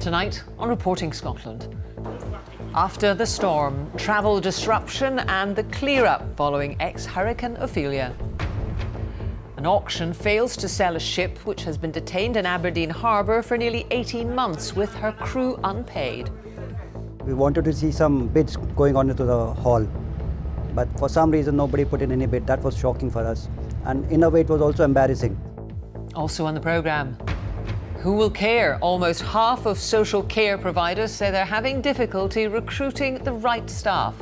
tonight on Reporting Scotland. After the storm, travel disruption and the clear-up following ex-hurricane Ophelia. An auction fails to sell a ship which has been detained in Aberdeen Harbour for nearly 18 months with her crew unpaid. We wanted to see some bids going on into the hall, but for some reason nobody put in any bid. That was shocking for us, and in a way it was also embarrassing. Also on the programme, who will care? Almost half of social care providers say they're having difficulty recruiting the right staff.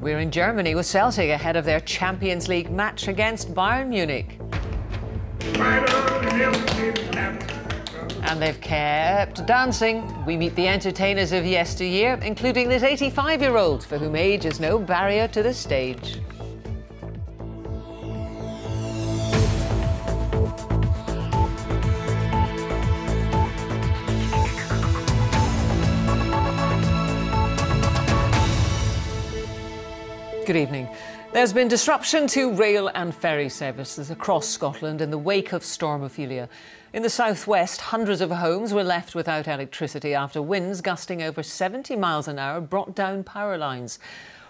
We're in Germany with Celtic ahead of their Champions League match against Bayern Munich. And they've kept dancing. We meet the entertainers of yesteryear, including this 85-year-old for whom age is no barrier to the stage. Good evening. There's been disruption to rail and ferry services across Scotland in the wake of Storm Ophelia. In the southwest, hundreds of homes were left without electricity after winds gusting over 70 miles an hour brought down power lines.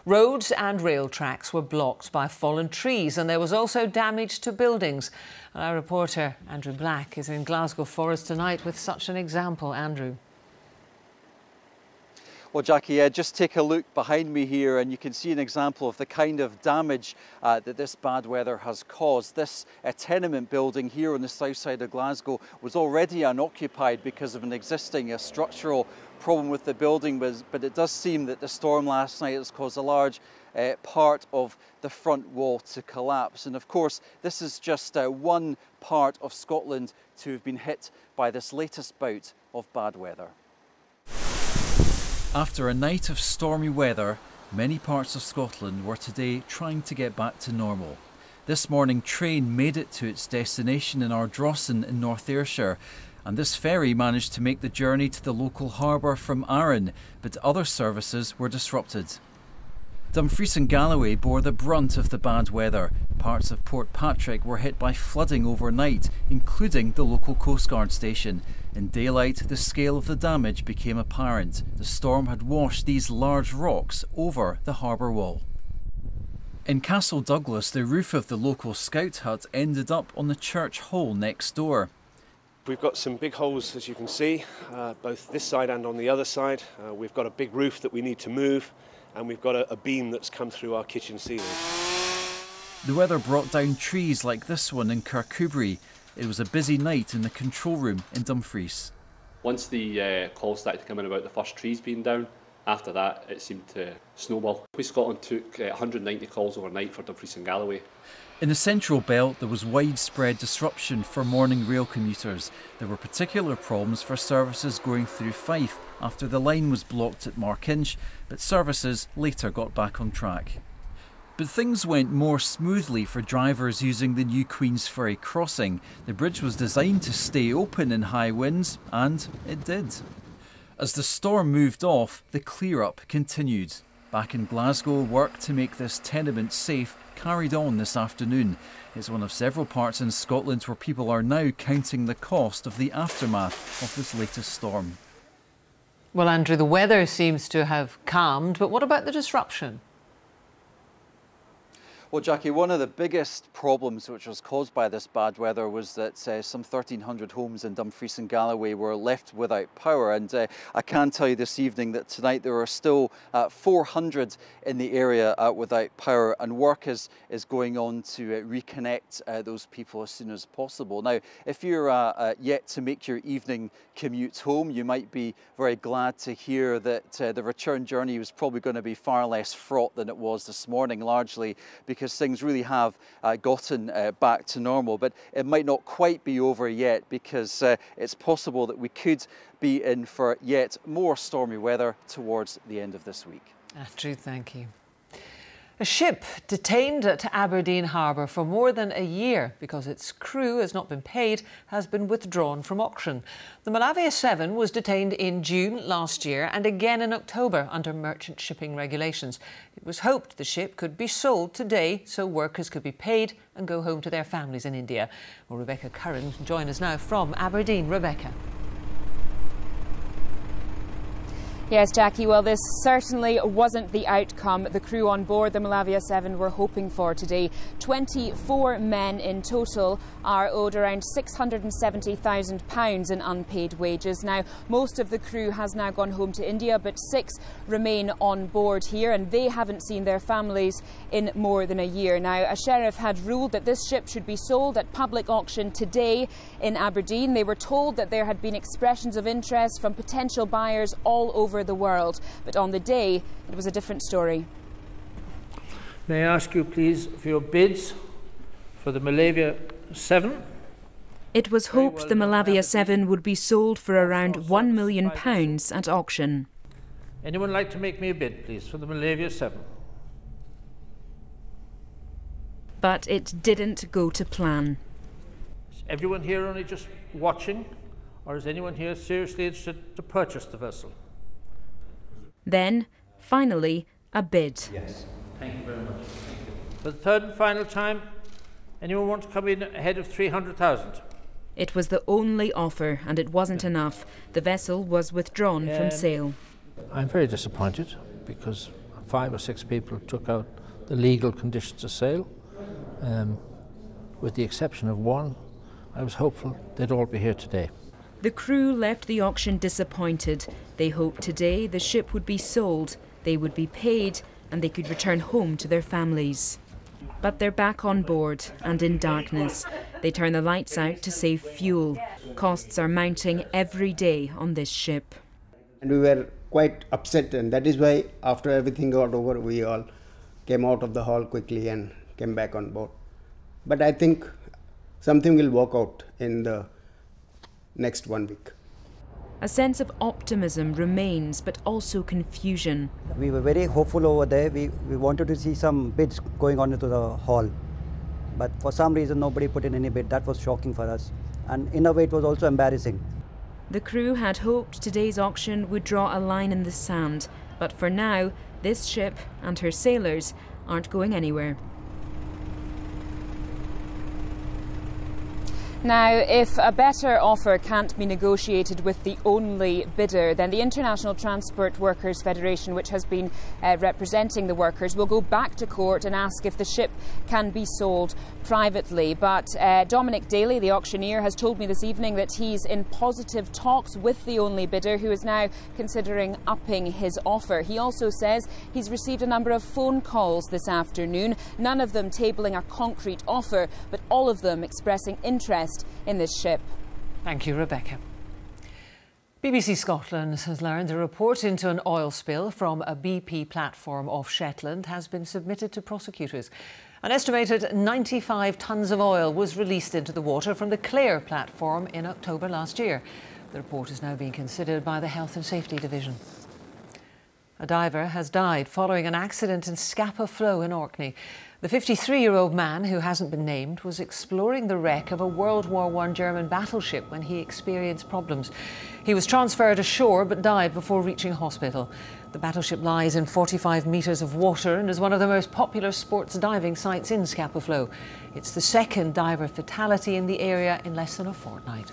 Roads and rail tracks were blocked by fallen trees, and there was also damage to buildings. Our reporter Andrew Black is in Glasgow for us tonight with such an example. Andrew. Well, Jackie, just take a look behind me here and you can see an example of the kind of damage that this bad weather has caused. This tenement building here on the south side of Glasgow was already unoccupied because of an existing structural problem with the building, but it does seem that the storm last night has caused a large part of the front wall to collapse. And of course, this is just one part of Scotland to have been hit by this latest bout of bad weather. After a night of stormy weather, many parts of Scotland were today trying to get back to normal. This morning, train made it to its destination in Ardrossan in North Ayrshire, and this ferry managed to make the journey to the local harbour from Arran, but other services were disrupted. Dumfries and Galloway bore the brunt of the bad weather. Parts of Port Patrick were hit by flooding overnight, including the local Coast Guard station. In daylight, the scale of the damage became apparent. The storm had washed these large rocks over the harbour wall. In Castle Douglas, the roof of the local scout hut ended up on the church hall next door. We've got some big holes, as you can see, both this side and on the other side. We've got a big roof that we need to move, and we've got a beam that's come through our kitchen ceiling. The weather brought down trees like this one in Kirkcudbright. It was a busy night in the control room in Dumfries. Once the calls started to come in about the first trees being down, after that it seemed to snowball. Scotland took 190 calls overnight for Dumfries and Galloway. In the central belt, there was widespread disruption for morning rail commuters. There were particular problems for services going through Fife after the line was blocked at Markinch, but services later got back on track. But things went more smoothly for drivers using the new Queensferry crossing. The bridge was designed to stay open in high winds, and it did. As the storm moved off, the clear-up continued. Back in Glasgow, work to make this tenement safe carried on this afternoon. It's one of several parts in Scotland where people are now counting the cost of the aftermath of this latest storm. Well, Andrew, the weather seems to have calmed, but what about the disruption? Well, Jackie, one of the biggest problems which was caused by this bad weather was that some 1,300 homes in Dumfries and Galloway were left without power. And I can tell you this evening that tonight there are still 400 in the area without power, and work is going on to reconnect those people as soon as possible. Now, if you're yet to make your evening commute home, you might be very glad to hear that the return journey was probably going to be far less fraught than it was this morning, largely because things really have gotten back to normal. But it might not quite be over yet, because it's possible that we could be in for yet more stormy weather towards the end of this week. Andrew, thank you. A ship detained at Aberdeen Harbour for more than a year because its crew has not been paid has been withdrawn from auction. The Malave 7 was detained in June last year and again in October under merchant shipping regulations. It was hoped the ship could be sold today so workers could be paid and go home to their families in India. Well, Rebecca Curran can join us now from Aberdeen. Rebecca. Yes, Jackie, well, this certainly wasn't the outcome the crew on board the Malave 7 were hoping for today. 24 men in total are owed around £670,000 in unpaid wages. Now, most of the crew has now gone home to India, but 6 remain on board here, and they haven't seen their families in more than a year. Now, a sheriff had ruled that this ship should be sold at public auction today in Aberdeen. They were told that there had been expressions of interest from potential buyers all over the world, but on the day it was a different story. May I ask you please for your bids for the Malave 7? It was hoped the Malave 7 would be sold for around £1 million at auction. Anyone like to make me a bid please for the Malave 7? But it didn't go to plan. Is everyone here only just watching, or is anyone here seriously interested to purchase the vessel? Then, finally, a bid. Yes. Thank you very much. For the third and final time, anyone want to come in ahead of 300,000? It was the only offer, and it wasn't enough. The vessel was withdrawn from sale. I'm very disappointed because 5 or 6 people took out the legal conditions of sale. With the exception of one, I was hopeful they'd all be here today. The crew left the auction disappointed. They hoped today the ship would be sold, they would be paid, and they could return home to their families. But they're back on board and in darkness. They turn the lights out to save fuel. Costs are mounting every day on this ship. And we were quite upset, and that is why after everything got over, we all came out of the hall quickly and came back on board. But I think something will work out in the next 1 week. A sense of optimism remains, but also confusion. We were very hopeful over there. We wanted to see some bids going on into the hall. But for some reason, nobody put in any bid. That was shocking for us. And in a way, it was also embarrassing. The crew had hoped today's auction would draw a line in the sand. But for now, this ship and her sailors aren't going anywhere. Now, if a better offer can't be negotiated with the only bidder, then the International Transport Workers Federation, which has been representing the workers, will go back to court and ask if the ship can be sold privately. But Dominic Daly, the auctioneer, has told me this evening that he's in positive talks with the only bidder, who is now considering upping his offer. He also says he's received a number of phone calls this afternoon, none of them tabling a concrete offer, but all of them expressing interest in this ship. Thank you, Rebecca. BBC Scotland has learned a report into an oil spill from a BP platform off Shetland has been submitted to prosecutors. An estimated 95 tonnes of oil was released into the water from the Clare platform in October last year. The report is now being considered by the Health and Safety Division. A diver has died following an accident in Scapa Flow in Orkney. The 53-year-old man, who hasn't been named, was exploring the wreck of a World War I German battleship when he experienced problems. He was transferred ashore but died before reaching hospital. The battleship lies in 45 metres of water and is one of the most popular sports diving sites in Scapa Flow. It's the second diver fatality in the area in less than a fortnight.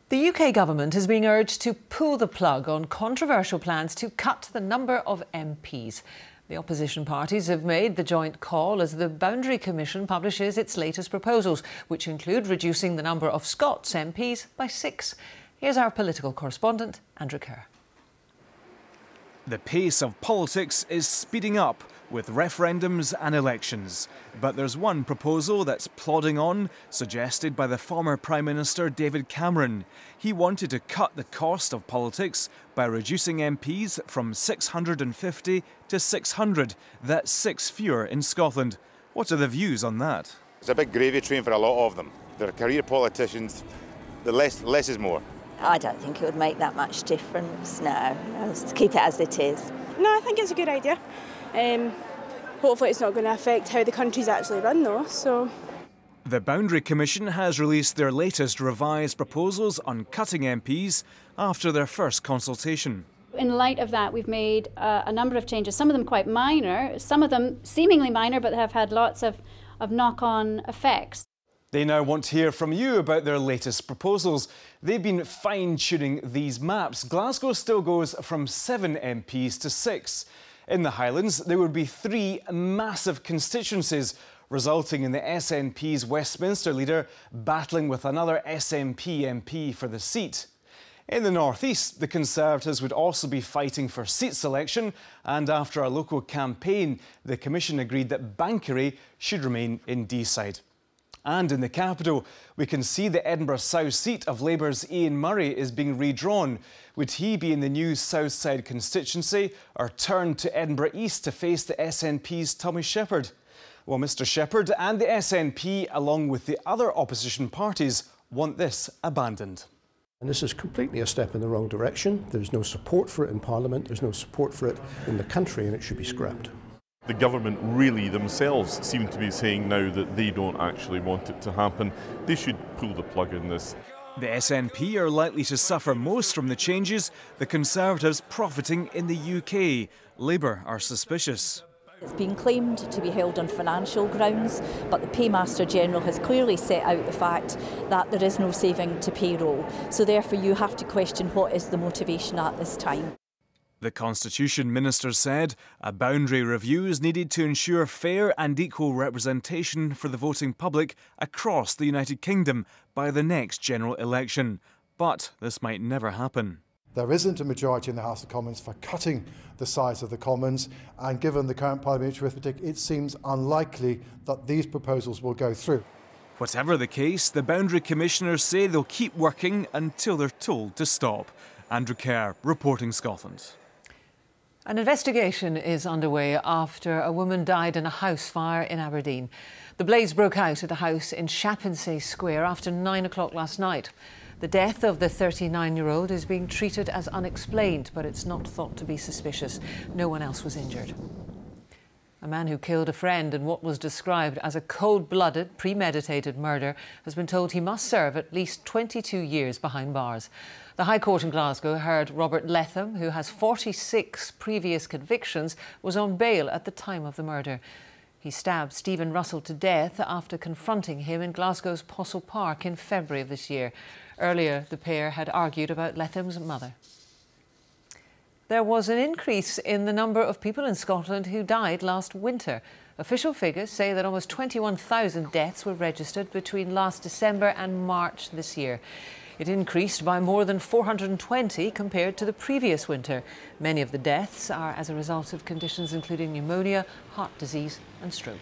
The UK government is being urged to pull the plug on controversial plans to cut the number of MPs. The opposition parties have made the joint call as the Boundary Commission publishes its latest proposals, which include reducing the number of Scots MPs by 6. Here's our political correspondent, Andrew Kerr. The pace of politics is speeding up with referendums and elections. But there's one proposal that's plodding on, suggested by the former Prime Minister David Cameron. He wanted to cut the cost of politics by reducing MPs from 650 to 600. That's 6 fewer in Scotland. What are the views on that? It's a big gravy train for a lot of them. They're career politicians. The less is more. I don't think it would make that much difference, no. Let's keep it as it is. No, I think it's a good idea. Hopefully it's not going to affect how the country's actually run though, so... The Boundary Commission has released their latest revised proposals on cutting MPs after their first consultation. In light of that, we've made a number of changes, some of them quite minor, some of them seemingly minor but have had lots of knock-on effects. They now want to hear from you about their latest proposals. They've been fine-tuning these maps. Glasgow still goes from 7 MPs to 6. In the Highlands, there would be 3 massive constituencies, resulting in the SNP's Westminster leader battling with another SNP MP for the seat. In the North East, the Conservatives would also be fighting for seat selection, and after a local campaign, the Commission agreed that Bankery should remain in Deeside. And in the capital, we can see the Edinburgh South seat of Labour's Ian Murray is being redrawn. Would he be in the new Southside constituency or turn to Edinburgh East to face the SNP's Tommy Shepherd? Well, Mr Shepherd and the SNP, along with the other opposition parties, want this abandoned. And this is completely a step in the wrong direction. There's no support for it in Parliament, there's no support for it in the country, and it should be scrapped. The government really themselves seem to be saying now that they don't actually want it to happen. They should pull the plug in this. The SNP are likely to suffer most from the changes, the Conservatives profiting in the UK. Labour are suspicious. It's been claimed to be held on financial grounds, but the Paymaster General has clearly set out the fact that there is no saving to payroll. So therefore you have to question what is the motivation at this time. The Constitution Minister said a boundary review is needed to ensure fair and equal representation for the voting public across the United Kingdom by the next general election. But this might never happen. There isn't a majority in the House of Commons for cutting the size of the Commons, and given the current parliamentary arithmetic, it seems unlikely that these proposals will go through. Whatever the case, the boundary commissioners say they'll keep working until they're told to stop. Andrew Kerr, reporting Scotland. An investigation is underway after a woman died in a house fire in Aberdeen. The blaze broke out at a house in Shapinsay Square after 9 o'clock last night. The death of the 39-year-old is being treated as unexplained, but it's not thought to be suspicious. No one else was injured. A man who killed a friend in what was described as a cold-blooded, premeditated murder has been told he must serve at least 22 years behind bars. The High Court in Glasgow heard Robert Letham, who has 46 previous convictions, was on bail at the time of the murder. He stabbed Stephen Russell to death after confronting him in Glasgow's Postle Park in February of this year. Earlier, the pair had argued about Letham's mother. There was an increase in the number of people in Scotland who died last winter. Official figures say that almost 21,000 deaths were registered between last December and March this year. It increased by more than 420 compared to the previous winter. Many of the deaths are as a result of conditions including pneumonia, heart disease and stroke.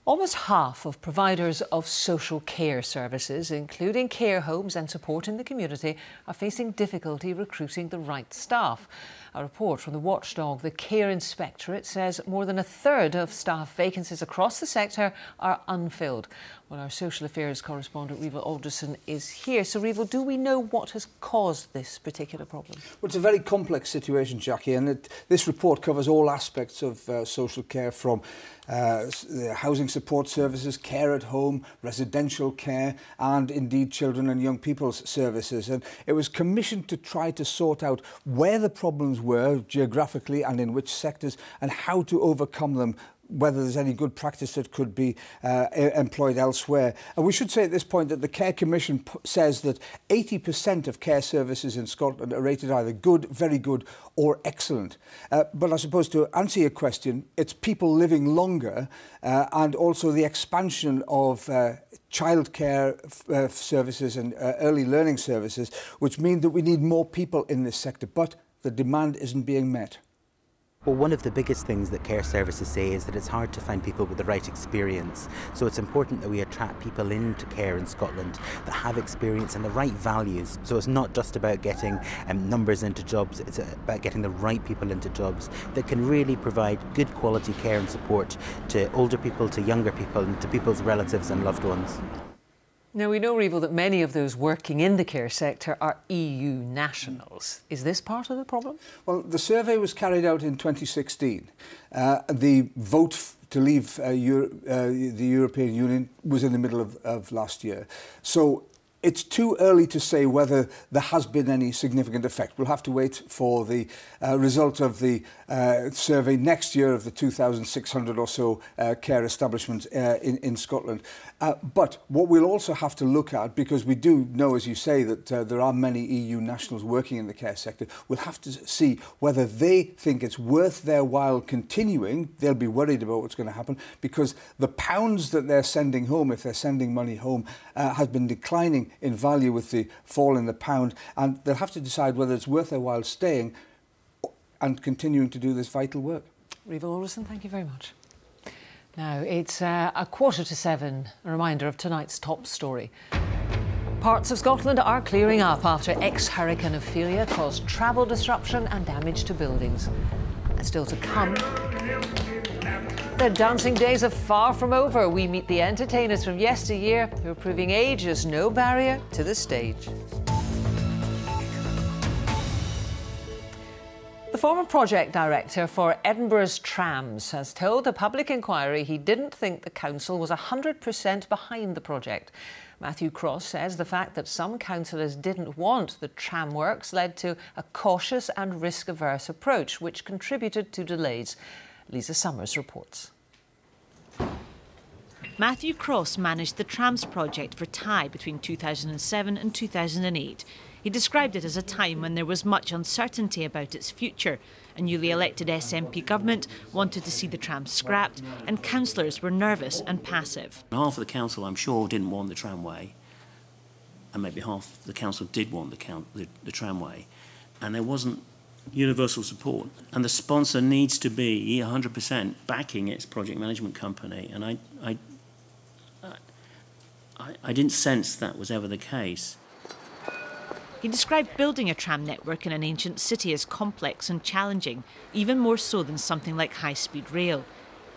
Almost half of providers of social care services, including care homes and support in the community, are facing difficulty recruiting the right staff. A report from the watchdog, the Care Inspectorate, says more than a third of staff vacancies across the sector are unfilled. Well, our social affairs correspondent, Rival Alderson, is here. So, Rival, do we know what has caused this particular problem? Well, it's a very complex situation, Jackie, and this report covers all aspects of social care, from housing support services, care at home, residential care, and indeed children and young people's services. And it was commissioned to try to sort out where the problems were geographically and in which sectors, and how to overcome them, whether there's any good practice that could be employed elsewhere. And we should say at this point that the Care Commission says that 80% of care services in Scotland are rated either good, very good or excellent. But I suppose to answer your question, it's people living longer and also the expansion of childcare services and early learning services, which mean that we need more people in this sector, but the demand isn't being met. Well, one of the biggest things that care services say is that it's hard to find people with the right experience. So it's important that we attract people into care in Scotland that have experience and the right values. So it's not just about getting numbers into jobs, it's about getting the right people into jobs that can really provide good quality care and support to older people, to younger people and to people's relatives and loved ones. Now, we know, Rival, that many of those working in the care sector are EU nationals. Is this part of the problem? Well, the survey was carried out in 2016. The vote to leave the European Union was in the middle of last year. So It's too early to say whether there has been any significant effect. We'll have to wait for the result of the survey next year of the 2,600 or so care establishments in Scotland. But what we'll also have to look at, because we do know, as you say, that there are many EU nationals working in the care sector, we'll have to see whether they think it's worth their while continuing. They'll be worried about what's going to happen, because the pounds that they're sending home, if they're sending money home, has been declining in value with the fall in the pound, and they'll have to decide whether it's worth their while staying and continuing to do this vital work. Riva Alderson, thank you very much. Now, it's 6:45, a reminder of tonight's top story. Parts of Scotland are clearing up after ex-hurricane Ophelia caused travel disruption and damage to buildings. And still to come, their dancing days are far from over. We meet the entertainers from yesteryear who are proving age is no barrier to the stage. The former project director for Edinburgh's trams has told a public inquiry he didn't think the council was 100% behind the project. Matthew Cross says the fact that some councillors didn't want the tram works led to a cautious and risk-averse approach, which contributed to delays. Lisa Summers reports. Matthew Cross managed the trams project for Tye between 2007 and 2008. He described it as a time when there was much uncertainty about its future. A newly elected SNP government wanted to see the trams scrapped, and councillors were nervous and passive. Half of the council, I'm sure, didn't want the tramway, and maybe half the council did want the tramway, and there wasn't universal support. And the sponsor needs to be 100% backing its project management company, and I didn't sense that was ever the case. He described building a tram network in an ancient city as complex and challenging, even more so than something like high-speed rail.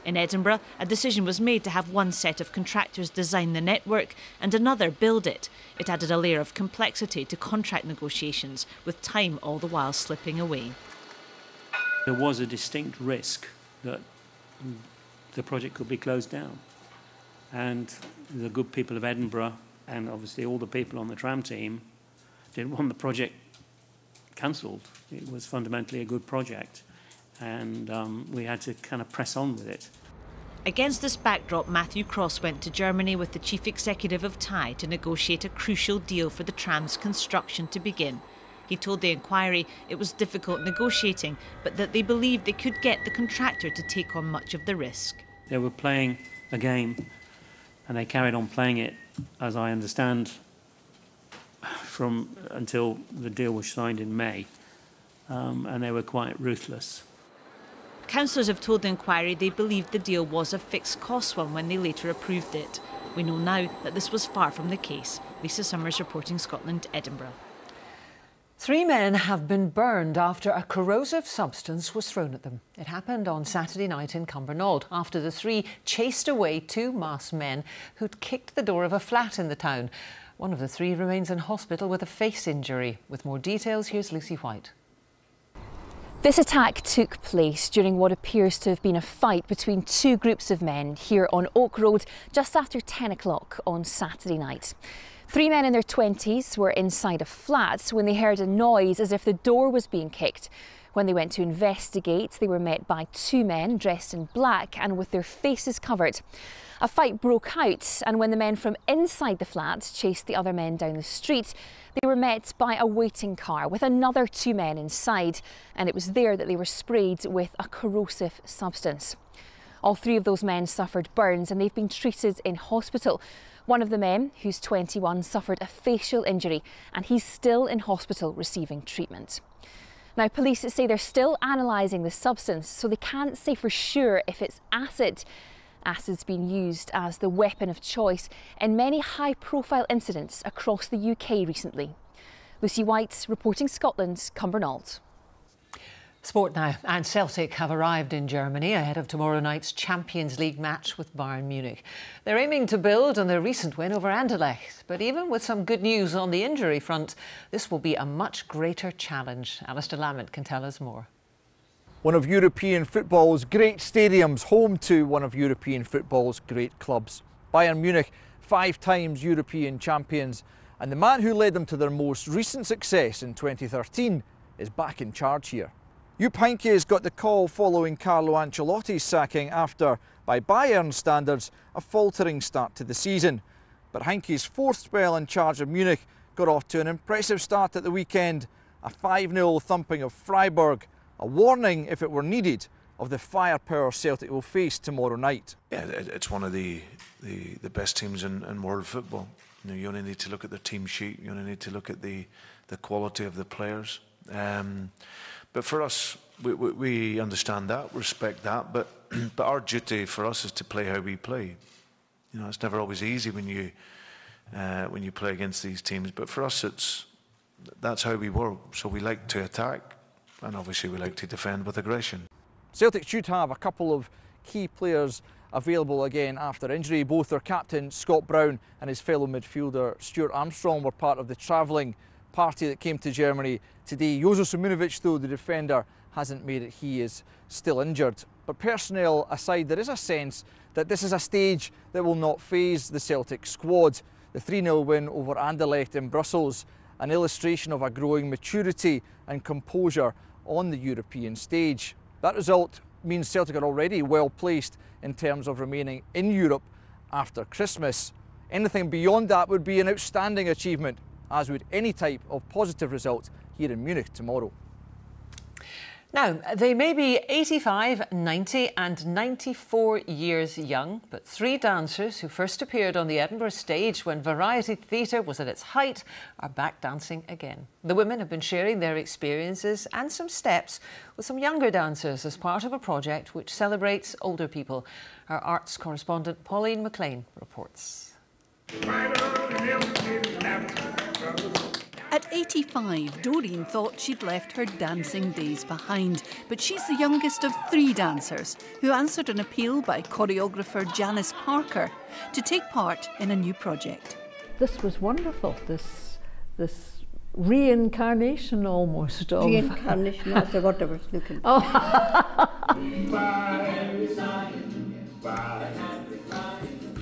In Edinburgh, a decision was made to have one set of contractors design the network and another build it. It added a layer of complexity to contract negotiations, with time all the while slipping away. There was a distinct risk that the project could be closed down. And the good people of Edinburgh, and obviously all the people on the tram team, didn't want the project cancelled. It was fundamentally a good project, and we had to kind of press on with it. Against this backdrop, Matthew Cross went to Germany with the chief executive of Tye to negotiate a crucial deal for the tram's construction to begin. He told the inquiry it was difficult negotiating, but that they believed they could get the contractor to take on much of the risk. They were playing a game, and they carried on playing it, as I understand, from until the deal was signed in May, and they were quite ruthless. Councillors have told the inquiry they believed the deal was a fixed cost one when they later approved it. We know now that this was far from the case. Lisa Summers reporting Scotland, Edinburgh. 3 men have been burned after a corrosive substance was thrown at them. It happened on Saturday night in Cumbernauld after the 3 chased away 2 masked men who'd kicked the door of a flat in the town. One of the 3 remains in hospital with a face injury. With more details, here's Lucy White. This attack took place during what appears to have been a fight between 2 groups of men here on Oak Road just after 10 o'clock on Saturday night. 3 men in their 20s were inside a flat when they heard a noise as if the door was being kicked. When they went to investigate, they were met by 2 men dressed in black and with their faces covered. A fight broke out, and when the men from inside the flat chased the other men down the street, they were met by a waiting car with another 2 men inside, and it was there that they were sprayed with a corrosive substance. All 3 of those men suffered burns and they've been treated in hospital. One of the men, who's 21, suffered a facial injury and he's still in hospital receiving treatment. Now, police say they're still analysing the substance, so they can't say for sure if it's acid. Acid's been used as the weapon of choice in many high-profile incidents across the UK recently. Lucy White reporting Scotland, Cumbernauld. Sport now, and Celtic have arrived in Germany ahead of tomorrow night's Champions League match with Bayern Munich. They're aiming to build on their recent win over Anderlecht, but even with some good news on the injury front, this will be a much greater challenge. Alistair Lamont can tell us more. One of European football's great stadiums, home to one of European football's great clubs. Bayern Munich, 5 times European champions, And the man who led them to their most recent success in 2013 is back in charge here. Jupp Heynckes got the call following Carlo Ancelotti's sacking after, by Bayern standards, a faltering start to the season. But Heynckes' fourth spell in charge of Munich got off to an impressive start at the weekend. A 5-0 thumping of Freiburg, a warning, if it were needed, of the firepower Celtic will face tomorrow night. Yeah, it's one of the best teams in world football. You only need to look at the team sheet. You only need to look at the quality of the players. But for us, we understand that, respect that. But our duty for us is to play how we play. It's never always easy when you play against these teams. But for us, that's how we work. So we like to attack, and obviously we like to defend with aggression. Celtic should have a couple of key players available again after injury. Both their captain Scott Brown and his fellow midfielder Stuart Armstrong were part of the travelling party that came to Germany today. Jozo Simunovic, though, the defender, hasn't made it. He is still injured. But personnel aside, there is a sense that this is a stage that will not faze the Celtic squad. The 3-0 win over Anderlecht in Brussels, an illustration of a growing maturity and composure on the European stage. That result means Celtic are already well placed in terms of remaining in Europe after Christmas. Anything beyond that would be an outstanding achievement, as would any type of positive result here in Munich tomorrow. Now, they may be 85, 90 and 94 years young, but 3 dancers who first appeared on the Edinburgh stage when variety theatre was at its height are back dancing again. The women have been sharing their experiences and some steps with some younger dancers as part of a project which celebrates older people. Our arts correspondent Pauline McLean reports. At 85, Doreen thought she'd left her dancing days behind, but she's the youngest of 3 dancers who answered an appeal by choreographer Janice Parker to take part in a new project. This was wonderful, this reincarnation almost of... Reincarnation, that's what I was looking for.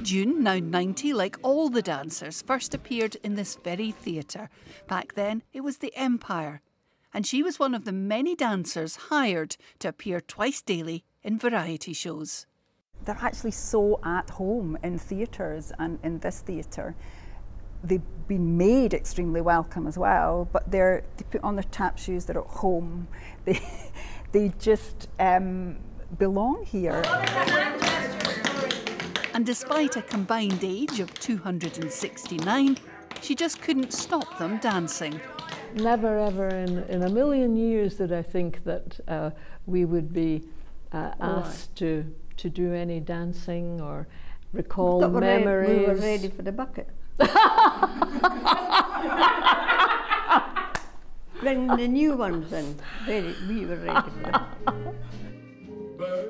June, now 90, like all the dancers, first appeared in this very theatre. Back then, it was the Empire. And she was one of the many dancers hired to appear twice daily in variety shows. They're actually so at home in theatres and in this theatre. They've been made extremely welcome as well, but they put on their tap shoes, they're at home. They just belong here. And despite a combined age of 269, she just couldn't stop them dancing. Never ever in a million years did I think that we would be asked to do any dancing or recall memories. We were ready for the bucket. Bring the new ones in. We were ready for them.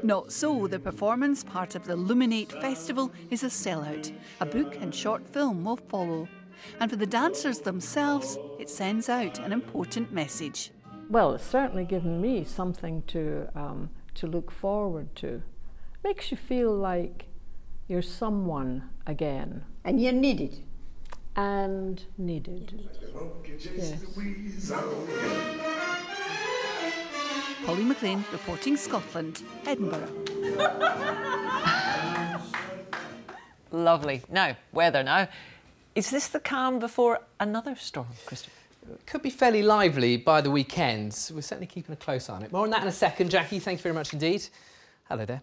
Not so. The performance, part of the Luminate Festival, is a sellout. A book and short film will follow. And for the dancers themselves, it sends out an important message. Well, it's certainly given me something to look forward to. Makes you feel like you're someone again. And you're needed. And needed. Yes. Pauline McLean reporting Scotland, Edinburgh. Lovely. Now, weather now. Is this the calm before another storm, Christopher? Could be fairly lively by the weekend. We're certainly keeping a close eye on it. More on that in a second, Jackie. Thank you very much indeed. Hello there.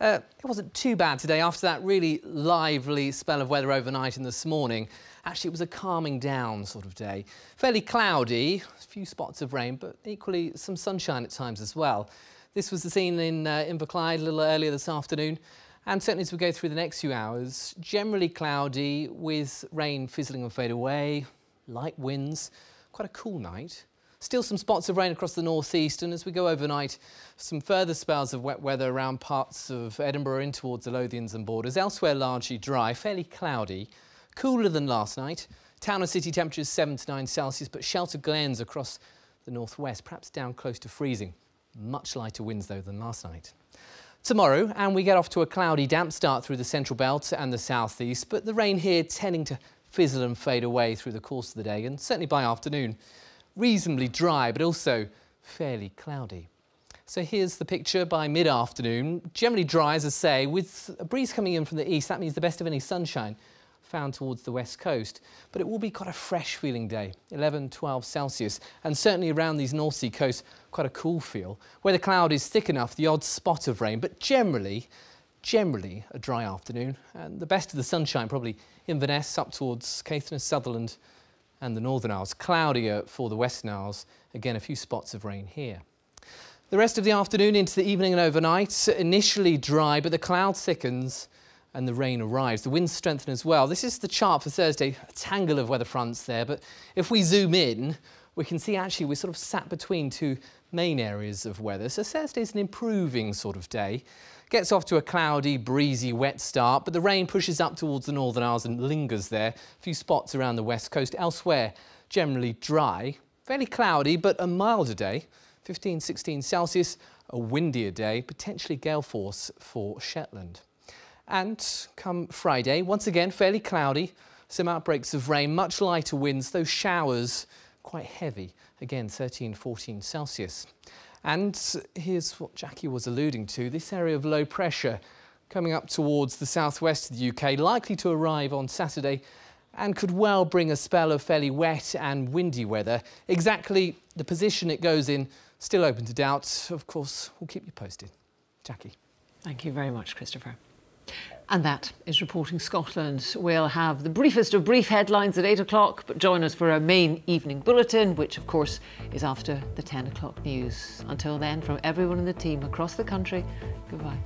It wasn't too bad today after that really lively spell of weather overnight and this morning. Actually, it was a calming down sort of day. Fairly cloudy, a few spots of rain, but equally some sunshine at times as well. This was the scene in Inverclyde a little earlier this afternoon. And certainly as we go through the next few hours, generally cloudy with rain fizzling and fade away, light winds, quite a cool night. Still some spots of rain across the northeast, and as we go overnight, some further spells of wet weather around parts of Edinburgh in towards the Lothians and borders. Elsewhere largely dry, fairly cloudy, cooler than last night. Town and city temperatures 7 to 9 Celsius, but sheltered glens across the northwest, perhaps down close to freezing. Much lighter winds though than last night. Tomorrow, and we get off to a cloudy, damp start through the central belt and the southeast, but the rain here tending to fizzle and fade away through the course of the day, and certainly by afternoon, reasonably dry, but also fairly cloudy. So here's the picture by mid-afternoon. Generally dry, as I say, with a breeze coming in from the east. That means the best of any sunshine found towards the west coast. But it will be quite a fresh feeling day, 11, 12 Celsius, and certainly around these North Sea coasts, quite a cool feel. Where the cloud is thick enough, the odd spot of rain, but generally a dry afternoon. And the best of the sunshine probably Inverness up towards Caithness, Sutherland and the Northern Isles. Cloudier for the Western Isles. Again, a few spots of rain here. The rest of the afternoon into the evening and overnight, initially dry, but the cloud thickens and the rain arrives. The winds strengthen as well. This is the chart for Thursday, a tangle of weather fronts there, but if we zoom in, we can see actually we're sort of sat between two main areas of weather. So Thursday's an improving sort of day. Gets off to a cloudy, breezy, wet start, but the rain pushes up towards the Northern Isles and lingers there. A few spots around the west coast. Elsewhere, generally dry, fairly cloudy, but a milder day. 15, 16 Celsius, a windier day, potentially gale force for Shetland. And come Friday, once again, fairly cloudy, some outbreaks of rain, much lighter winds, those showers quite heavy. Again, 13, 14 Celsius. And here's what Jackie was alluding to, this area of low pressure coming up towards the southwest of the UK, likely to arrive on Saturday and could well bring a spell of fairly wet and windy weather. Exactly the position it goes in, still open to doubt. Of course, we'll keep you posted. Jackie. Thank you very much, Christopher. And that is Reporting Scotland. We'll have the briefest of brief headlines at 8 o'clock, but join us for our main evening bulletin, which of course is after the 10 o'clock news. Until then, from everyone in the team across the country, goodbye.